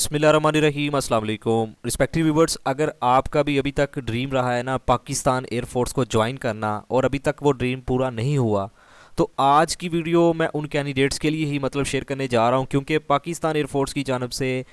बिस्मिल्लाहिर्रहमानिर्रहीम अस्सलाम वालेकुम रिस्पेक्टिव व्यूवर्स। अगर आपका भी अभी तक ड्रीम रहा है ना पाकिस्तान एयरफोर्स को ज्वाइन करना और अभी तक वो ड्रीम पूरा नहीं हुआ, तो आज की वीडियो मैं उन कैंडिडेट्स के लिए ही शेयर करने जा रहा हूं, क्योंकि पाकिस्तान एयरफोर्स की जानब से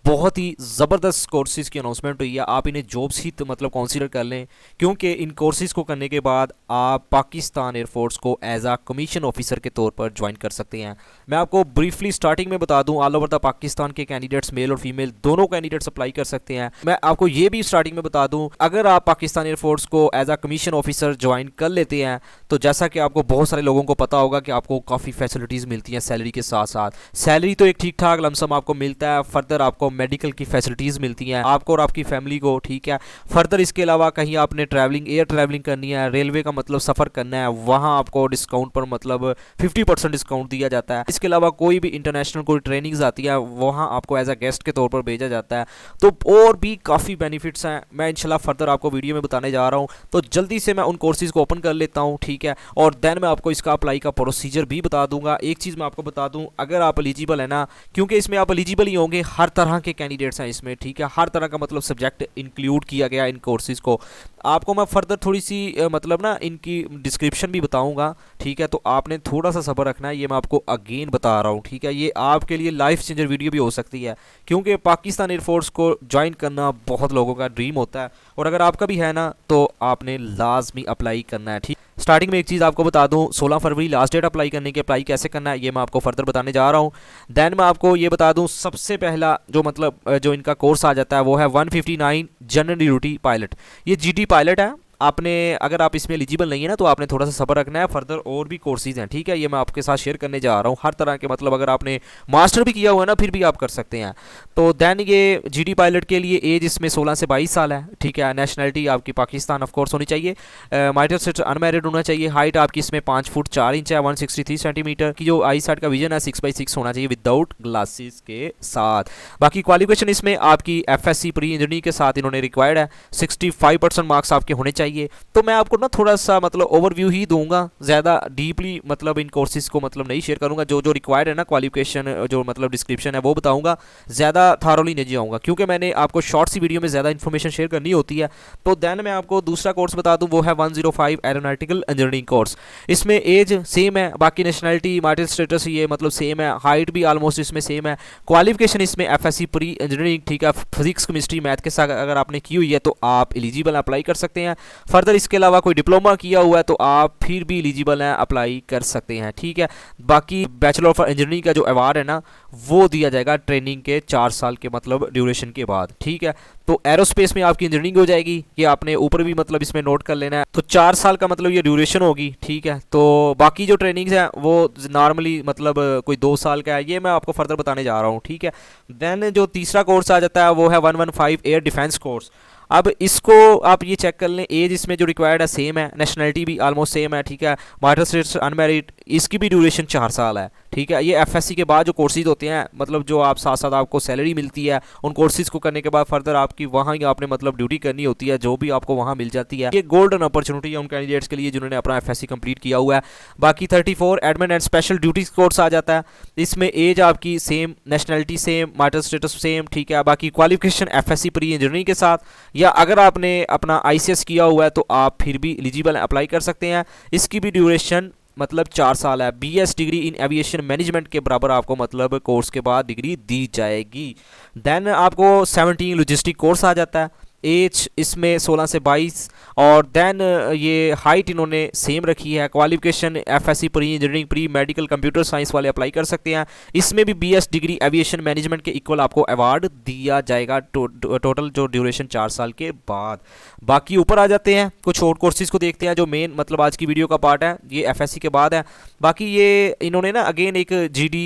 बहुत ही ज़बरदस्त कोर्सेज़ की अनाउंसमेंट हुई है। आप इन्हें जॉब्स ही कंसीडर कर लें, क्योंकि इन कोर्सेज़ को करने के बाद आप पाकिस्तान एयरफोर्स को एज आ कमीशन ऑफिसर के तौर पर ज्वाइन कर सकते हैं। मैं आपको ब्रीफली स्टार्टिंग में बता दूं, ऑल ओवर द पाकिस्तान के कैंडिडेट्स मेल और फीमेल दोनों कैंडिडेट्स अप्लाई कर सकते हैं। मैं आपको ये भी स्टार्टिंग में बता दूं, अगर आप पाकिस्तान एयरफोर्स को एज आ कमीशन ऑफिसर ज्वाइन कर लेते हैं तो जैसा कि आपको बहुत सारे लोगों को पता होगा कि आपको काफ़ी फैसिलिटीज़ मिलती हैं सैलरी के साथ साथ। सैलरी तो एक ठीक ठाक लमसम आपको मिलता है, फर्दर आपको मेडिकल की फैसिलिटीज़ मिलती हैं आपको और आपकी फैमिली को, ठीक है। फर्दर इसके अलावा कहीं आपने एयर ट्रैवलिंग करनी है, रेलवे का सफ़र करना है, वहाँ आपको डिस्काउंट पर 50% डिस्काउंट दिया जाता है। इसके अलावा कोई भी इंटरनेशनल कोई ट्रेनिंग्स आती है वहाँ आपको एज अ गेस्ट के तौर पर भेजा जाता है। तो और भी काफ़ी बेनिफिट्स हैं, मैं इंशाल्लाह फर्दर आपको वीडियो में बताने जा रहा हूँ। तो जल्दी से मैं उन कोर्सेज़ को ओपन कर लेता हूँ, ठीक है, और देन मैं आपको इसका अप्लाई का प्रोसीजर भी बता दूंगा। एक चीज़ मैं आपको बता दूँ, अगर आप एलिजिबल है ना, क्योंकि इसमें आप एलिजिबल ही होंगे, हर तरह के कैंडिडेट्स हैं इसमें, ठीक है, हर तरह का सब्जेक्ट इंक्लूड किया गया इन कोर्सेज़ को। आपको मैं फर्दर थोड़ी सी इनकी डिस्क्रिप्शन भी बताऊंगा, ठीक है। तो आपने थोड़ा सा सब्र रखना है, ये मैं आपको अगेन बता रहा हूँ, ठीक है। ये आपके लिए लाइफ चेंजर वीडियो भी हो सकती है, क्योंकि पाकिस्तान एयरफोर्स को ज्वाइन करना बहुत लोगों का ड्रीम होता है, और अगर आपका भी है ना तो आपने लाजमी अप्लाई करना है, ठीक। स्टार्टिंग में एक चीज़ आपको बता दूं, 16 फरवरी लास्ट डेट अप्लाई करने की। अप्लाई कैसे करना है ये मैं आपको फर्दर बताने जा रहा हूं। देन मैं आपको ये बता दूं, सबसे पहला जो इनका कोर्स आ जाता है वो है 159 जनरल ड्यूटी पायलट। ये जीटी पायलट है। आपने, अगर आप इसमें एलिजिबल नहीं है ना तो आपने थोड़ा सा सब्र रखना है, फर्दर और भी कोर्सेज़ हैं, ठीक है। ये मैं आपके साथ शेयर करने जा रहा हूँ हर तरह के, अगर आपने मास्टर भी किया हुआ है ना फिर भी आप कर सकते हैं। तो देन ये जीडी पायलट के लिए एज इसमें 16 से 22 साल है, ठीक है। नेशनलिटी आपकी पाकिस्तान ऑफ कोर्स होनी चाहिए, माइटर स्टेटस अनमैरिड होना चाहिए। हाइट आपकी इसमें 5 फुट 4 इंच है, 163 सेंटीमीटर की। जो आई साइड का विजन है 6/6 होना चाहिए विदाउट ग्लासेस के साथ। बाकी क्वालिफिकेशन इसमें आपकी FSC प्री इंजीनियरिंग के साथ इन्होंने रिक्वायर्ड है। 65% मार्क्स आपके होने चाहिए। तो मैं आपको ना थोड़ा सा ओवरव्यू ही दूंगा, ज़्यादा डीपली इन कोर्सेज को नहीं शेयर करूंगा। जो जो रिक्वायर्ड है ना क्वालिफिकेशन, जो डिस्क्रिप्शन है वो बताऊंगा, ज़्यादा थारोली नहीं जाऊंगा, क्योंकि मैंने आपको शॉर्ट सी वीडियो में ज़्यादा इन्फॉर्मेशन शेयर करनी होती है। तो देन मैं आपको दूसरा कोर्स बता दूं, वो है 105 एरोनॉटिकल इंजीनियरिंग कोर्स। इसमें एज सेम है, बाकी नेशनलिटी मार्टल स्टेटस ये सेम है, हाइट भी ऑलमोस्ट इसमें सेम है। क्वालिफिकेशन इसमें FSC प्री इंजीनियरिंग, ठीक है, फिजिक्स केमिस्ट्री मैथ के साथ अगर आपने की हुई है तो आप एलिजिबल अप्लाई कर सकते हैं। फर्दर इसके अलावा कोई डिप्लोमा किया हुआ है तो आप फिर भी एलिजिबल हैं, अप्लाई कर सकते हैं, ठीक है। बाकी बैचलर ऑफ इंजीनियरिंग का जो अवार्ड है ना वो दिया जाएगा ट्रेनिंग के 4 साल के ड्यूरेशन के बाद, ठीक है। तो एरोस्पेस में आपकी इंजीनियरिंग हो जाएगी, ये आपने ऊपर भी इसमें नोट कर लेना है। तो 4 साल का ये ड्यूरेशन होगी, ठीक है। तो बाकी जो ट्रेनिंग्स हैं वो नॉर्मली कोई 2 साल का है, ये मैं आपको फर्दर बताने जा रहा हूँ, ठीक है। देन जो तीसरा कोर्स आ जाता है वो है 115 एयर डिफेंस कोर्स। अब इसको आप ये चेक कर लें, एज इसमें जो रिक्वायर्ड है सेम है, नेशनलिटी भी ऑलमोस्ट सेम है, ठीक है। मार्टल स्टेटस अनमैरिड, इसकी भी ड्यूरेशन 4 साल है, ठीक है। ये FSC के बाद जो कोर्सेज होते हैं, जो आप साथ साथ आपको सैलरी मिलती है, उन कोर्सेज को करने के बाद फर्दर आपकी वहाँ ही आपने ड्यूटी करनी होती है, जो भी आपको वहाँ मिल जाती है। ये गोल्डन अपॉर्चुनिटी है उन कैंडिडेट्स के लिए जिन्होंने अपना FSC कंप्लीट किया हुआ है। बाकी 34 admin and special duties course आ जाता है। इसमें एज आपकी same, nationality same, marital status same, ठीक है। बाकी क्वालिफिकेशन FSC प्री इंजीनियरिंग के साथ, या अगर आपने अपना ICS किया हुआ है तो आप फिर भी एलिजिबल अप्लाई कर सकते हैं। इसकी भी ड्यूरेशन 4 साल है। BS degree in aviation management के बराबर आपको कोर्स के बाद डिग्री दी जाएगी। देन आपको 17 लॉजिस्टिक कोर्स आ जाता है। एज इसमें 16 से 22, और देन ये हाइट इन्होंने सेम रखी है। Qualification FSC pre engineering, pre medical, computer science वाले अप्लाई कर सकते हैं। इसमें भी BS डिग्री एविएशन मैनेजमेंट के इक्वल आपको अवार्ड दिया जाएगा, टोटल जो ड्यूरेशन 4 साल के बाद। बाकी ऊपर आ जाते हैं, कुछ और कोर्सेज को देखते हैं जो मेन आज की वीडियो का पार्ट है, ये FSC के बाद है। बाकी ये इन्होंने ना अगेन एक GD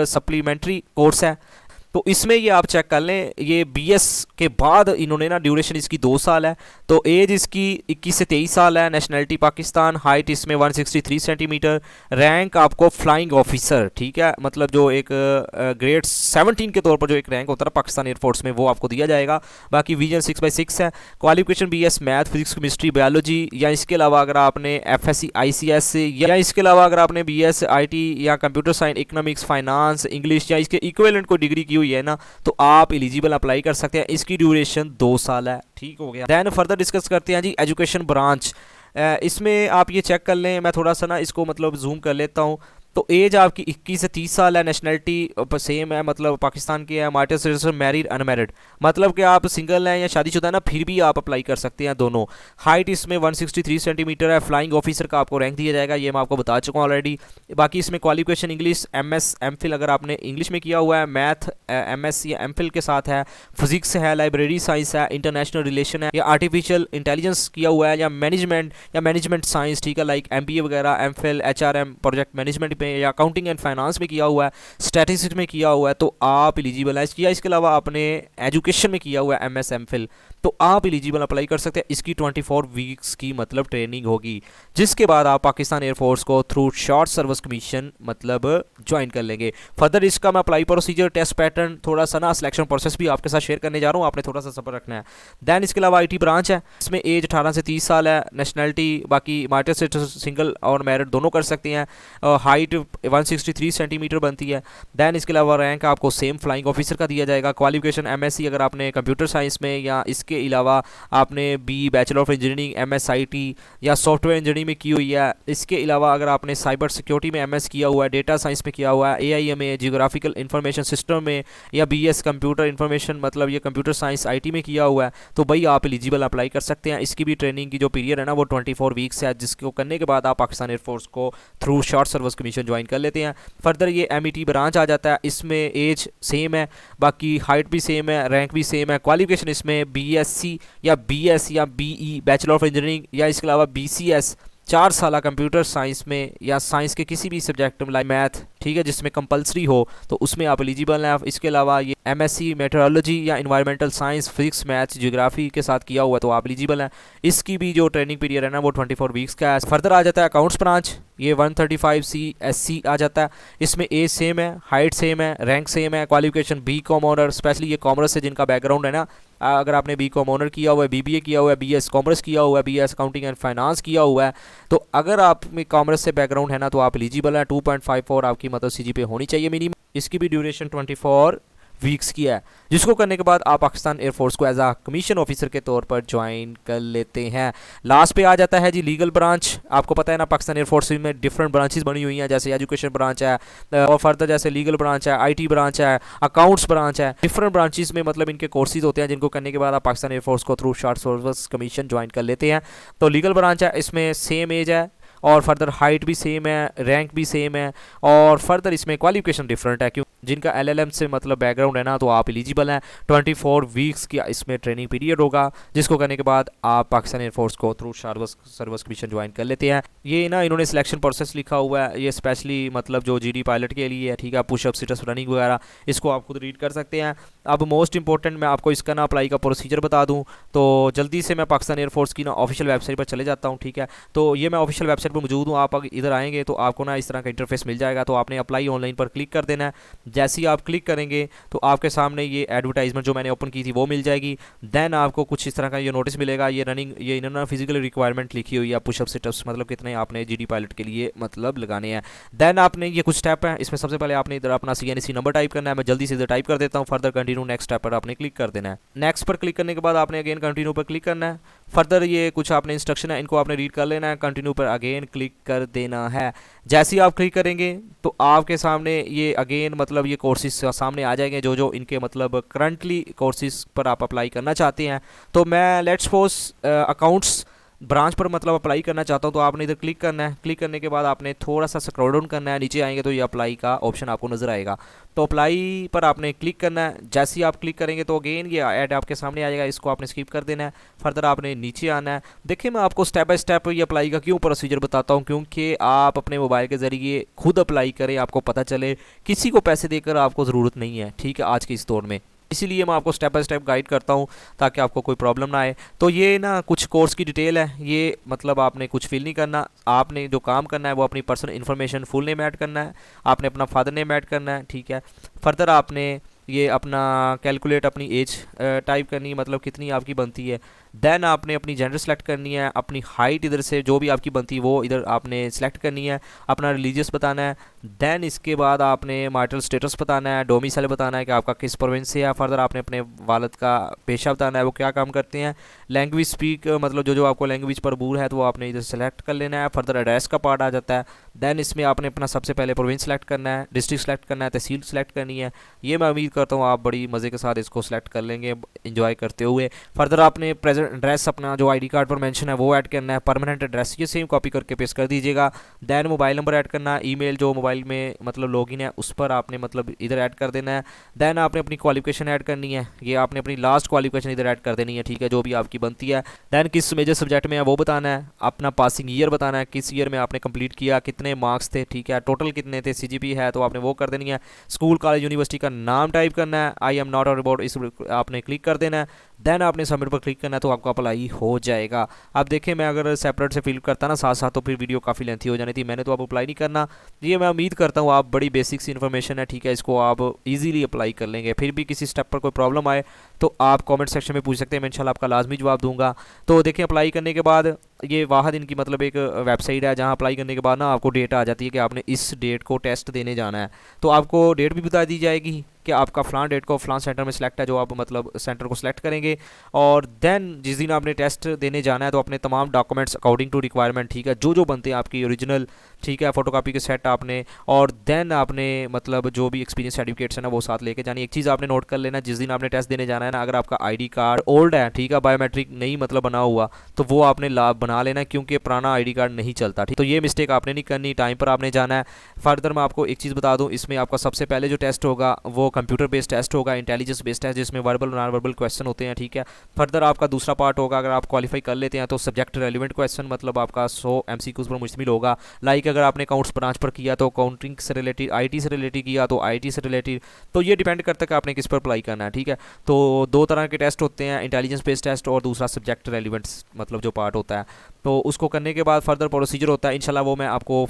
सप्लीमेंट्री कोर्स है, तो इसमें ये आप चेक कर लें, ये BS के बाद इन्होंने ना ड्यूरेशन इसकी 2 साल है। तो एज इसकी 21 से 23 साल है। नेशनलिटी पाकिस्तान, हाइट इसमें 163 सेंटीमीटर। रैंक आपको फ्लाइंग ऑफिसर, ठीक है, जो एक ग्रेड 17 के तौर पर जो एक रैंक होता है पाकिस्तान एयरफोर्स में, वो आपको दिया जाएगा। बाकी विजन 6/6 है। Qualification BS math, physics, chemistry, biology, या इसके अलावा अगर आपने FSC ICS, या इसके अलावा अगर आपने BS IT या computer science, economics, finance, English या इसके इक्विवेलेंट कोई डिग्री की हुई है ना, तो आप एलिजिबल अप्लाई कर सकते हैं। इसकी ड्यूरेशन 2 साल है, ठीक हो गया। दैन फर्दर डिस्कस करते हैं जी एजुकेशन ब्रांच। इसमें आप ये चेक कर लें, मैं थोड़ा सा ना इसको मतलब जूम कर लेता हूँ। तो एज आपकी 21 से 30 साल है, नेशनलिटी सेम है, मतलब पाकिस्तान की है, मार्टिन सिटीजन, मैरिड अनमैरिड, मतलब कि आप सिंगल हैं या शादीशुदा है ना, फिर भी आप अप्लाई कर सकते हैं दोनों। हाइट इसमें 163 सेंटीमीटर है। फ्लाइंग ऑफिसर का आपको रैंक दिया जाएगा, ये मैं आपको बता चुका हूँ ऑलरेडी। बाकी इसमें क्वालिफिकेशन इंग्लिश, एमएस एमफिल अगर आपने इंग्लिश में किया हुआ है, मैथ एमएस या एमफिल के साथ है, फिजिक्स है, लाइब्रेरी साइंस है, इंटरनेशनल रिलेशन है, या आर्टिफिशियल इंटेलिजेंस किया हुआ है, या मैनेजमेंट साइंस, ठीक है, लाइक एमबीए वगैरह, एमफिल एचआरएम प्रोजेक्ट मैनेजमेंट में, या अकाउंटिंग एंड फाइनेंस में किया हुआ है, स्टैटिस्टिक्स में किया हुआ है, तो आप एलिजिबल है। इसके अलावा आपने एजुकेशन में किया हुआ है एमएस एमफिल, तो आप एलिजिबल अप्लाई कर सकते हैं। इसकी 24 वीक्स की मतलब ट्रेनिंग होगी, जिसके बाद आप पाकिस्तान एयरफोर्स को थ्रू शॉर्ट सर्विस कमीशन मतलब ज्वाइन कर लेंगे। फर्दर इसका मैं अप्लाई प्रोसीजर, टेस्ट पैटर्न, थोड़ा सा ना सिलेक्शन प्रोसेस भी आपके साथ शेयर करने जा रहा हूँ, आपने थोड़ा सा सब्र रखना है। दैन इसके अलावा आईटी ब्रांच है, इसमें एज 18 से 30 साल है, नेशनलिटी बाकी मार्टिन से सिंगल और मैरिड दोनों कर सकते हैं, हाइट 163 सेंटीमीटर बनती है। दैन इसके अलावा रैंक आपको सेम फ्लाइंग ऑफिसर का दिया जाएगा। क्वालिफिकेशन एमएससी अगर आपने कंप्यूटर साइंस में, या इसके अलावा आपने बी बैचलर ऑफ इंजीनियरिंग एमएसआईटी या सॉफ्टवेयर इंजीनियरिंग में की हुई है। इसके अलावा अगर आपने साइबर सिक्योरिटी में एमएस किया हुआ है, डेटा साइंस में किया हुआ है, एआई में, जियोग्राफिकल इंफॉर्मेशन सिस्टम में, या बीएस कंप्यूटर इंफॉर्मेशन मतलब ये कंप्यूटर साइंस आईटी में किया हुआ है, तो भाई आप एलिजिबल अप्लाई कर सकते हैं। इसकी भी ट्रेनिंग की जो पीरियड है ना वो 24 वीक्स है, जिसको करने के बाद आप पाकिस्तान एयरफोर्स को through short service commission join कर लेते हैं। फर्दर ये एमईटी ब्रांच आ जाता है, इसमें एज सेम है, बाकी हाइट भी सेम है, रैंक भी सेम है। क्वालिफिकेशन इसमें बीएससी या बीएस या बीई बैचलर ऑफ इंजीनियरिंग, या इसके अलावा बीसीएस 4 साल कंप्यूटर साइंस में या साइंस के किसी भी सब्जेक्ट में, लाइक मैथ, ठीक है, जिसमें कंपलसरी हो, तो उसमें आप एलिजिबल हैं। इसके अलावा ये एमएससी मेट्रोलॉजी या environmental science, physics, maths, geography के साथ किया हुआ है, तो आप एलिजिबल हैं। इसकी भी जो ट्रेनिंग पीरियड है ना वो 24 वीक्स का है। फर्दर आ जाता है अकाउंट्स ब्रांच, ये 135 आ जाता है। इसमें एज सेम है, हाइट सेम है, रैंक सेम है। Qualification B com honour, specially ये कॉमर्स से जिनका बैकग्राउंड है ना, अगर आपने बी कॉम ऑनर किया हुआ है, बीबीए किया हुआ है, बीएस कॉमर्स किया हुआ है, बीएस अकाउंटिंग एंड फाइनेंस किया हुआ है, तो अगर आप में कॉमर्स से बैकग्राउंड है ना तो आप एलिजिबल है। 2.54 आपकी मतलब सीजीपीए होनी चाहिए मिनिमम। इसकी भी ड्यूरेशन 24 वीक्स की है, जिसको करने के बाद आप पाकिस्तान एयरफोर्स को एज आ कमीशन ऑफिसर के तौर पर ज्वाइन कर लेते हैं। लास्ट पे आ जाता है जी लीगल ब्रांच। आपको पता है ना पाकिस्तान एयरफोर्स में डिफरेंट ब्रांचेस बनी हुई हैं, जैसे एजुकेशन ब्रांच है, और फर्दर जैसे लीगल ब्रांच है, आईटी ब्रांच है, अकाउंट्स ब्रांच है। डिफरेंट ब्रांचेस में मतलब इनके कोर्सेज होते हैं, जिनको करने के बाद आप पाकिस्तान एयरफोर्स को through short service commission join कर लेते हैं। तो लीगल ब्रांच है, इसमें सेम एज है, और फर्दर हाइट भी सेम है, रैंक भी सेम है, और फर्दर इसमें क्वालिफिकेशन डिफरेंट है, क्यों जिनका एलएलएम से मतलब बैकग्राउंड है ना तो आप एलिजिबल हैं। 24 वीक्स की इसमें ट्रेनिंग पीरियड होगा, जिसको करने के बाद आप पाकिस्तान एयरफोर्स को थ्रू सर्विस कमीशन ज्वाइन कर लेते हैं। ये ना इन्होंने सिलेक्शन प्रोसेस लिखा हुआ है, ये स्पेशली मतलब जो जीडी पायलट के लिए है, ठीक है, पुशअप, सिटअप, रनिंग वगैरह, इसको आप खुद रीड कर सकते हैं। अब मोस्ट इंपॉर्टेंट मैं आपको इसका ना अप्लाई का प्रोसीजर बता दूं, तो जल्दी से मैं पाकिस्तान एयरफोर्स की ना ऑफिशियल वेबसाइट पर चले जाता हूँ, ठीक है। तो ये मैं ऑफिशियल वेबसाइट पर मौजूद हूँ, आप अगर इधर आएंगे तो आपको ना इस तरह का इंटरफेस मिल जाएगा। तो आपने अप्लाई ऑनलाइन पर क्लिक कर देना है। जैसे ही आप क्लिक करेंगे तो आपके सामने ये एडवर्टाइजमेंट जो मैंने ओपन की थी वो मिल जाएगी। देन आपको कुछ इस तरह का ये नोटिस मिलेगा, ये रनिंग, ये इन्होंने फिजिकल रिक्वायरमेंट लिखी हुई है, पुशअप, सिटअप्स मतलब कितने आपने जीडी पायलट के लिए मतलब लगाने हैं। देन आपने ये कुछ स्टेप है, इसमें सबसे पहले आपने इधर अपना सीएनसी नंबर टाइप करना है। मैं जल्दी से इधर टाइप कर देता हूँ। फर्दर कंटिन्यू नेक्स्ट स्टेप पर आपने क्लिक कर देना है। नेक्स्ट पर क्लिक करने के बाद आपने अगेन कंटिन्यू पर क्लिक करना है। फर्दर ये कुछ आपने इंस्ट्रक्शन है, इनको आपने रीड कर लेना है। कंटिन्यू पर अगेन क्लिक कर देना है। जैसे ही आप क्लिक करेंगे तो आपके सामने ये अगेन मतलब ये कोर्सेज सामने आ जाएंगे, जो जो इनके मतलब करंटली कोर्सेज पर आप अप्लाई करना चाहते हैं। तो मैं लेट्स सपोज अकाउंट्स ब्रांच पर मतलब अप्लाई करना चाहता हूँ, तो आपने इधर क्लिक करना है। क्लिक करने के बाद आपने थोड़ा सा स्क्रॉल डाउन करना है, नीचे आएंगे तो ये अप्लाई का ऑप्शन आपको नज़र आएगा। तो अप्लाई पर आपने क्लिक करना है। जैसे ही आप क्लिक करेंगे तो अगेन ये ऐड आपके सामने आ जाएगा, इसको आपने स्किप कर देना है। फर्दर आपने नीचे आना है। देखिए मैं आपको स्टेप बाय स्टेप ये अप्लाई का क्यों प्रोसीजर बताता हूँ, क्योंकि आप अपने मोबाइल के ज़रिए खुद अप्लाई करें, आपको पता चले, किसी को पैसे देकर आपको ज़रूरत नहीं है, ठीक है, आज के इस दौर में। इसीलिए मैं आपको स्टेप बाय स्टेप गाइड करता हूँ ताकि आपको कोई प्रॉब्लम ना आए। तो ये ना कुछ कोर्स की डिटेल है, ये मतलब आपने कुछ फिल नहीं करना। आपने जो काम करना है वो अपनी personal information full name add करना है, आपने अपना फादर नेम ऐड करना है, ठीक है। फर्दर आपने ये अपना कैलकुलेट अपनी एज टाइप करनी है, मतलब कितनी आपकी बनती है। देन आपने अपनी जेंडर सेलेक्ट करनी है, अपनी हाइट इधर से जो भी आपकी बनती है वो इधर आपने सेलेक्ट करनी है, अपना रिलीजियस बताना है। देन इसके बाद आपने मार्टल स्टेटस बताना है, डोमिसाइल बताना है कि आपका किस प्रोविंस से है। फर्दर आपने अपने वालिद का पेशा बताना है, वो क्या काम करते हैं। लैंग्वेज स्पीक मतलब जो जो आपको लैंग्वेज पर बूर है तो वो आपने इधर सेलेक्ट कर लेना है। फर्दर एड्रेस का पार्ट आ जाता है। देन इसमें आपने अपना सबसे पहले प्रोविंस सेलेक्ट करना है, डिस्ट्रिक्ट सेलेक्ट करना है, तहसील सेलेक्ट करनी है। ये मैं उम्मीद करता हूँ आप बड़ी मज़े के साथ इसको सेलेक्ट कर लेंगे इंजॉय करते हुए। फर्दर आपने प्रेजेंट एड्रेस अपना जो आईडी कार्ड पर मेंशन है वो ऐड करना है। परमानेंट एड्रेस ये सेम कॉपी करके पेस्ट कर दीजिएगा। देन मोबाइल नंबर ऐड करना है, ईमेल जो मोबाइल में मतलब लॉगिन है उस पर आपने मतलब इधर ऐड कर देना है। देन आपने अपनी क्वालिफिकेशन ऐड करनी है, ये आपने अपनी लास्ट क्वालिफिकेशन इधर ऐड कर देनी है, ठीक है, जो भी आपकी बनती है। देन किस मेजर सब्जेक्ट में है वो बताना है, अपना पासिंग ईयर बताना है, किस ईयर में आपने कंप्लीट किया, कितने मार्क्स थे, ठीक है, टोटल कितने थे, सीजीपी है तो आपने वो कर देनी है। स्कूल कॉलेज यूनिवर्सिटी का नाम टाइप करना है, आई एम नॉट अबाउट इस आपने क्लिक कर देना है। देन आपने सबमिट पर क्लिक करना है तो आपका अप्लाई हो जाएगा। अब देखें मैं अगर सेपरेट से फिल करता ना साथ साथ तो फिर वीडियो काफ़ी लेंथी हो जानी थी, मैंने तो अब अप्लाई नहीं करना। ये मैं उम्मीद करता हूँ आप बड़ी बेसिक सी इन्फॉर्मेशन है, ठीक है, इसको आप इजीली अप्लाई कर लेंगे। फिर भी किसी स्टेप पर कोई प्रॉब्लम आए तो आप कमेंट सेक्शन में पूछ सकते हैं, मैं इंशाल्लाह आपका लाजमी जवाब दूंगा। तो देखें अप्लाई करने के बाद ये वाहद इनकी मतलब एक वेबसाइट है जहाँ अप्लाई करने के बाद ना आपको डेट आ जाती है कि आपने इस डेट को टेस्ट देने जाना है। तो आपको डेट भी बता दी जाएगी कि आपका फ़लाँ डेट को फ़लाँ सेंटर में सेलेक्ट है, जो आप मतलब सेंटर को सिलेक्ट करेंगे। और देन जिस दिन आपने टेस्ट देने जाना है तो अपने तमाम डॉक्यूमेंट्स अकॉर्डिंग टू रिक्वायरमेंट, ठीक है, जो जो बनते हैं आपकी ओरिजिनल, ठीक है, फोटोकॉपी के सेट आपने, और देन आपने मतलब जो भी एक्सपीरियंस सर्टिफिकेट्स है ना वो साथ लेके जानी। एक चीज़ आपने नोट कर लेना, जिस दिन आपने टेस्ट देने जाना है ना, अगर आपका आईडी कार्ड ओल्ड है, ठीक है, बायोमेट्रिक नहीं मतलब बना हुआ, तो वो आपने बना लेना क्योंकि पुराना आईडी कार्ड नहीं चलता, ठीक। तो ये मिस्टेक आपने नहीं करनी, टाइम पर आपने जाना है। फर्दर मैं आपको एक चीज़ बता दूँ, इसमें आपका सबसे पहले जो टेस्ट होगा वो कंप्यूटर बेस्ड टेस्ट होगा, इंटेलिजेंस बेस्ड टेस्ट, जिसमें वर्बल नॉन वर्बल क्वेश्चन होते हैं, ठीक है। फर्दर आपका दूसरा पार्ट होगा, अगर आप क्वालिफाई कर लेते हैं तो सब्जेक्ट रेलिवेंट क्वेश्चन, मतलब आपका 100 एमसीक्यूज पर मुश्तमिल होगा। लाइक अगर आपने अकाउंट्स ब्रांच पर किया तो अकाउंटिंग से रिलेटेड, आईटी से रिलेटेड किया तो आईटी से रिलेटेड। तो ये डिपेंड करता है कि आपने किस पर अप्लाई करना है, ठीक है। तो दो तरह के टेस्ट होते हैं, इंटेलिजेंस बेस्ड टेस्ट और दूसरा सब्जेक्ट रेलिवेंट मतलब जो पार्ट होता है। तो उसको करने के बाद फर्दर प्रोसीजर होता है, इंशाल्लाह वो मैं आपको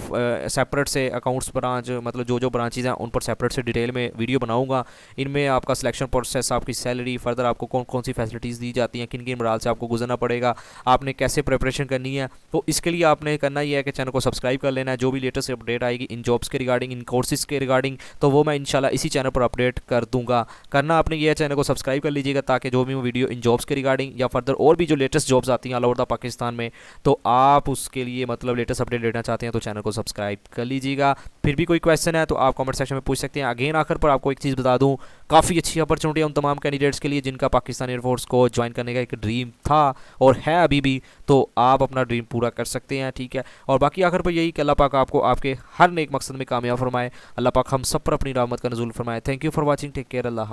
सेपरेट से अकाउंट्स ब्रांच मतलब जो जो ब्रांचेज हैं उन पर सेपरेट से डिटेल में वीडियो बनाऊंगा। इनमें आपका सिलेक्शन प्रोसेस, आपकी सैलरी, फर्दर आपको कौन कौन सी फैसिलिटीज़ दी जाती हैं, किन किन मराल से आपको गुजरना पड़ेगा, आपने कैसे प्रिपरेशन करनी है। तो इसके लिए आपने करना ही है कि चैनल को सब्सक्राइब कर लेना है। जो भी लेटेस्ट अपडेट आएगी इन जॉब्स के रिगार्डिंग, इन कोर्सेज के रिगार्डिंग, तो वो मैं इंशाल्लाह इसी चैनल पर अपडेट कर दूंगा। करना आपने ये चैनल को सब्सक्राइब कर लीजिएगा ताकि जो भी वीडियो इन जॉब्स के रिगार्डिंग या फर्दर और भी जो लेटेस्ट जॉब्स आती हैं ऑल ओवर द पाकिस्तान में, तो आप उसके लिए मतलब लेटेस्ट अपडेट लेना चाहते हैं तो चैनल को सब्सक्राइब कर लीजिएगा। फिर भी कोई क्वेश्चन है तो आप कमेंट सेक्शन में पूछ सकते हैं। अगेन आखिर पर आपको एक चीज़ बता दूं, काफ़ी अच्छी अपॉर्चुनिटी है उन तमाम कैंडिडेट्स के लिए जिनका पाकिस्तान एयरफोर्स को ज्वाइन करने का एक ड्रीम था और है अभी भी, तो आप अपना ड्रीम पूरा कर सकते हैं, ठीक है। और बाकी आखिर पर यही कि अल्लाह पाक आपको आपके हर नेक मकसद में कामयाब फरमाए, अल्लाह पाक हम सब पर अपनी रहमत का नज़ूल फरमाए। Thank you for watching, take care, Allah.